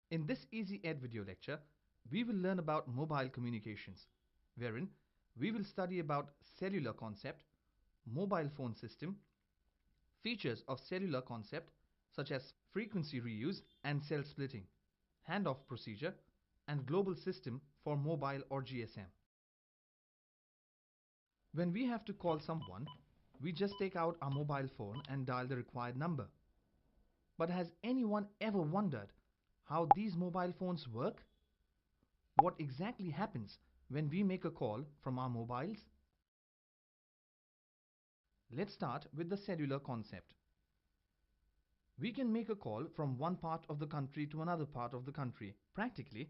In this Easy Ed video lecture, we will learn about mobile communications, wherein we will study about cellular concept, mobile phone system, features of cellular concept such as frequency reuse and cell splitting, handoff procedure, and global system for mobile or GSM. When we have to call someone, we just take out our mobile phone and dial the required number. But has anyone ever wondered how these mobile phones work? What exactly happens when we make a call from our mobiles? Let's start with the cellular concept. We can make a call from one part of the country to another part of the country. Practically,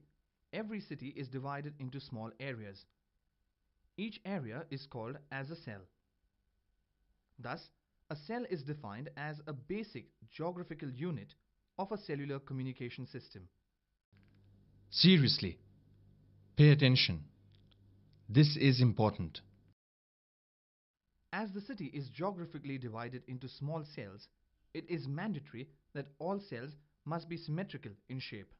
every city is divided into small areas. Each area is called as a cell. Thus, a cell is defined as a basic geographical unit of a cellular communication system. Seriously, pay attention. This is important. As the city is geographically divided into small cells, it is mandatory that all cells must be symmetrical in shape.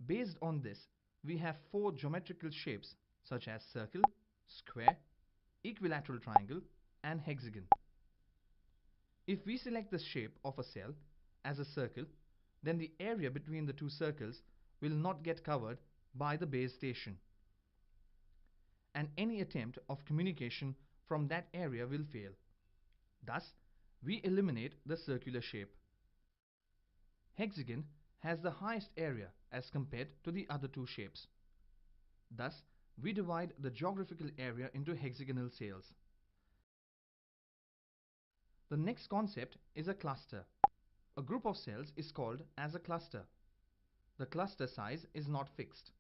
Based on this, we have four geometrical shapes such as circle, square, equilateral triangle, and hexagon. If we select the shape of a cell as a circle, then the area between the two circles will not get covered by the base station, and any attempt of communication from that area will fail. Thus, we eliminate the circular shape. Hexagon has the highest area as compared to the other two shapes. Thus, we divide the geographical area into hexagonal cells. The next concept is a cluster. A group of cells is called as a cluster. The cluster size is not fixed.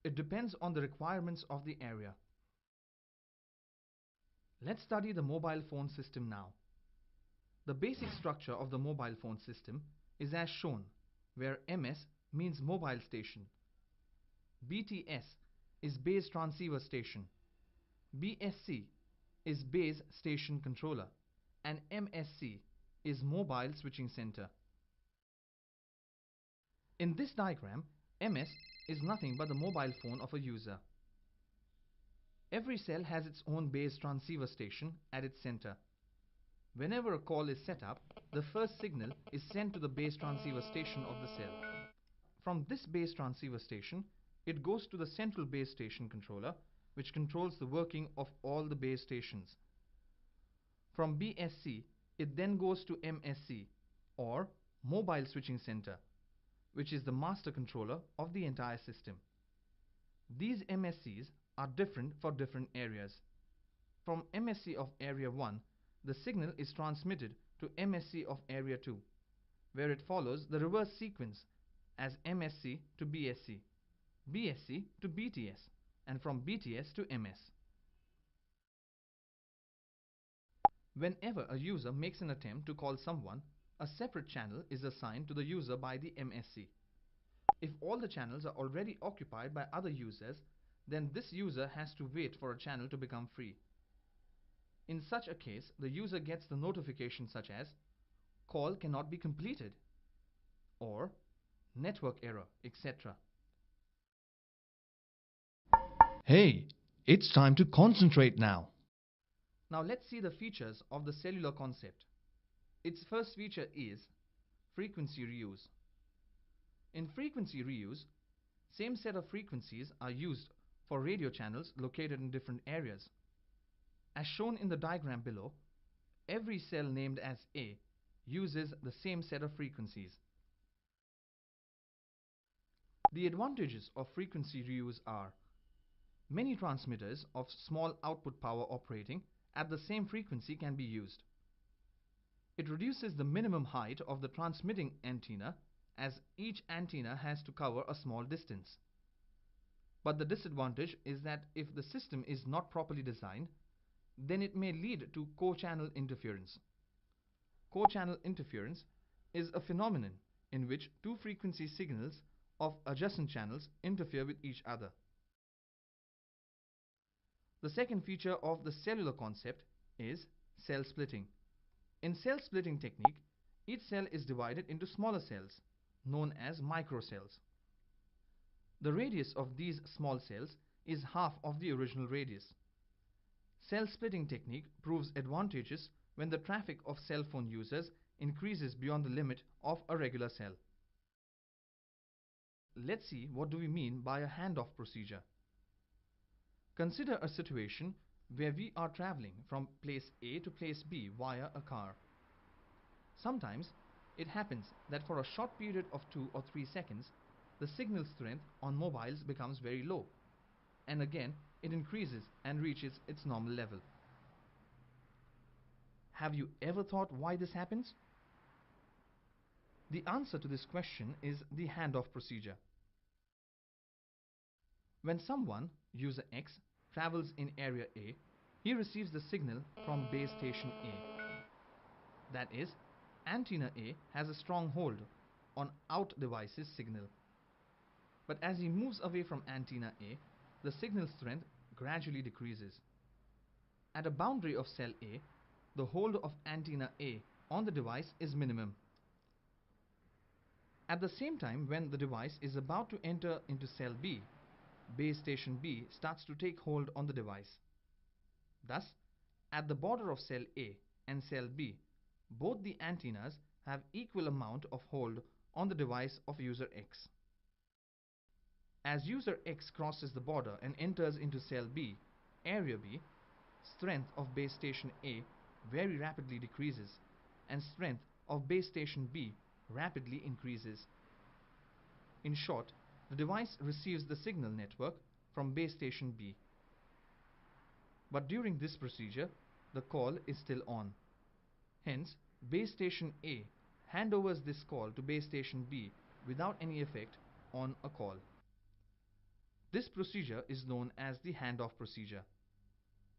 It depends on the requirements of the area. Let's study the mobile phone system now. The basic structure of the mobile phone system is as shown, where MS means mobile station, BTS is base transceiver station, BSC is base station controller, and MSC is mobile switching center. In this diagram, MS is nothing but the mobile phone of a user. Every cell has its own base transceiver station at its center. Whenever a call is set up, the first signal is sent to the base transceiver station of the cell. From this base transceiver station, it goes to the central base station controller, which controls the working of all the base stations. From BSC, it then goes to MSC, or Mobile Switching Center, which is the master controller of the entire system. These MSCs are different for different areas. From MSC of Area 1, the signal is transmitted to MSC of Area 2, where it follows the reverse sequence as MSC to BSC, BSC to BTS, and from BTS to MS. Whenever a user makes an attempt to call someone, a separate channel is assigned to the user by the MSC. If all the channels are already occupied by other users, then this user has to wait for a channel to become free. In such a case, the user gets the notification such as "call cannot be completed" or "network error", etc. Hey, it's time to concentrate now. Now let's see the features of the cellular concept. Its first feature is frequency reuse. In frequency reuse, same set of frequencies are used for radio channels located in different areas. As shown in the diagram below, every cell named as A uses the same set of frequencies. The advantages of frequency reuse are: many transmitters of small output power operating at the same frequency can be used. It reduces the minimum height of the transmitting antenna, as each antenna has to cover a small distance. But the disadvantage is that if the system is not properly designed, then it may lead to co-channel interference. Co-channel interference is a phenomenon in which two frequency signals of adjacent channels interfere with each other. The second feature of the cellular concept is cell splitting. In cell splitting technique, each cell is divided into smaller cells, known as microcells. The radius of these small cells is half of the original radius. Cell splitting technique proves advantageous when the traffic of cell phone users increases beyond the limit of a regular cell. Let's see what do we mean by a handoff procedure. Consider a situation where we are traveling from place A to place B via a car. Sometimes it happens that for a short period of 2 or 3 seconds, the signal strength on mobiles becomes very low, and again it increases and reaches its normal level. Have you ever thought why this happens? The answer to this question is the handoff procedure. When someone, user X, travels in area A, he receives the signal from base station A. That is, antenna A has a strong hold on out device's signal. But as he moves away from antenna A, the signal strength gradually decreases. At a boundary of cell A, the hold of antenna A on the device is minimum. At the same time, when the device is about to enter into cell B, base station B starts to take hold on the device. Thus, at the border of cell A and cell B, both the antennas have equal amount of hold on the device of user X. As user X crosses the border and enters into cell B, area B, strength of base station A very rapidly decreases and strength of base station B rapidly increases. In short, the device receives the signal network from base station B. But during this procedure, the call is still on. Hence, base station A handovers this call to base station B without any effect on a call. This procedure is known as the handoff procedure.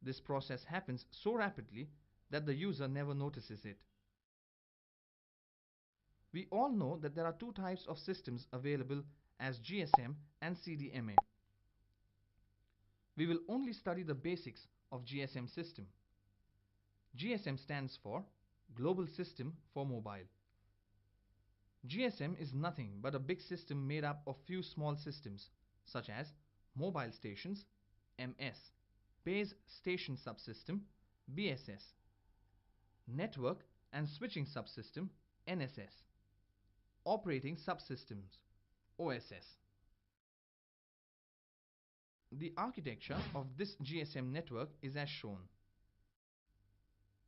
This process happens so rapidly that the user never notices it. We all know that there are two types of systems available as GSM and CDMA. We will only study the basics of GSM system. GSM stands for Global System for Mobile. GSM is nothing but a big system made up of few small systems such as mobile stations, MS, base station subsystem, BSS, network and switching subsystem, NSS, operating subsystems, OSS. The architecture of this GSM network is as shown.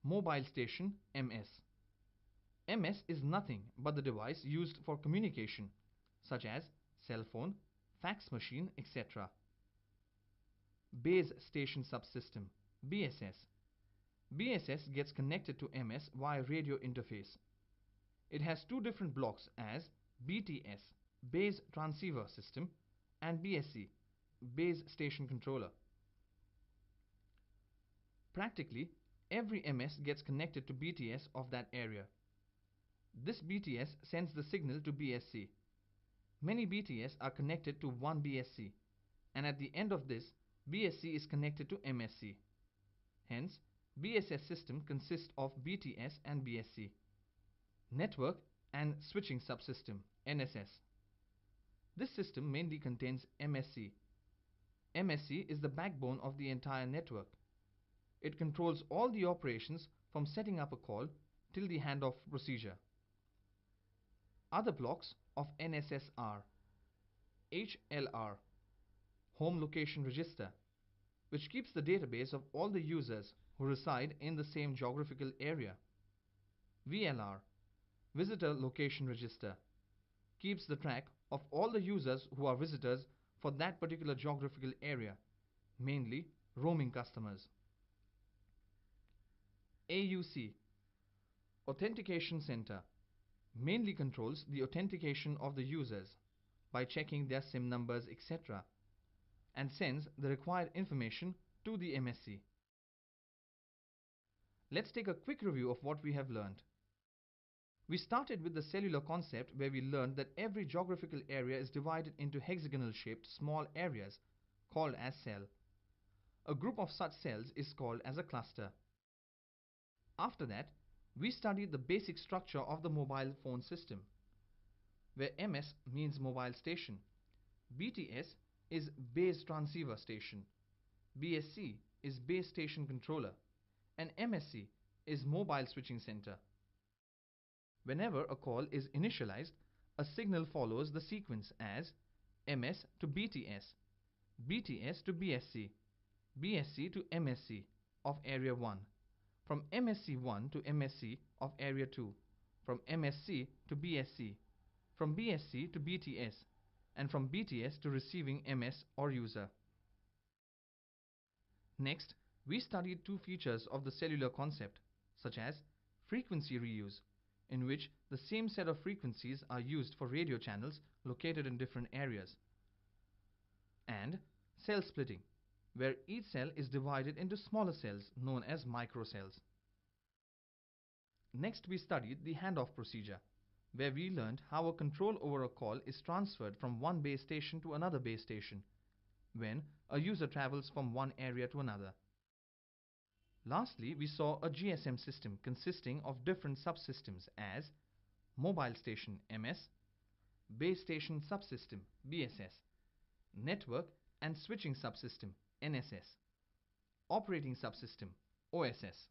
Mobile station, MS. MS is nothing but the device used for communication, such as cell phone, fax machine, etc. Base station subsystem, BSS. BSS gets connected to MS via radio interface. It has two different blocks as BTS, base transceiver system, and BSC, base station controller. Practically, every MS gets connected to BTS of that area. This BTS sends the signal to BSC. Many BTS are connected to one BSC, and at the end of this, BSC is connected to MSC. Hence, BSS system consists of BTS and BSC. Network and switching subsystem, NSS. This system mainly contains MSC. MSC is the backbone of the entire network. It controls all the operations from setting up a call till the handoff procedure. Other blocks of NSS are HLR, Home Location Register, which keeps the database of all the users who reside in the same geographical area. VLR, Visitor Location Register, keeps the track of all the users who are visitors for that particular geographical area, mainly roaming customers. AUC, Authentication Center, mainly controls the authentication of the users by checking their SIM numbers, etc., and sends the required information to the MSC. Let's take a quick review of what we have learned. We started with the cellular concept where we learned that every geographical area is divided into hexagonal shaped small areas called as cell. A group of such cells is called as a cluster. After that, we studied the basic structure of the mobile phone system. where MS means mobile station, BTS is base transceiver station, BSC is base station controller, and MSC is mobile switching center. Whenever a call is initialized, a signal follows the sequence as MS to BTS, BTS to BSC, BSC to MSC of area 1, from MSC1 to MSC of area 2, from MSC to BSC, from BSC to BTS, and from BTS to receiving MS or user. Next, we studied two features of the cellular concept, such as frequency reuse, in which the same set of frequencies are used for radio channels located in different areas, and cell splitting, where each cell is divided into smaller cells known as microcells. Next, we studied the handoff procedure, where we learned how a control over a call is transferred from one base station to another base station when a user travels from one area to another. Lastly, we saw a GSM system consisting of different subsystems as mobile station MS, base station subsystem BSS, network and switching subsystem NSS, operating subsystem OSS.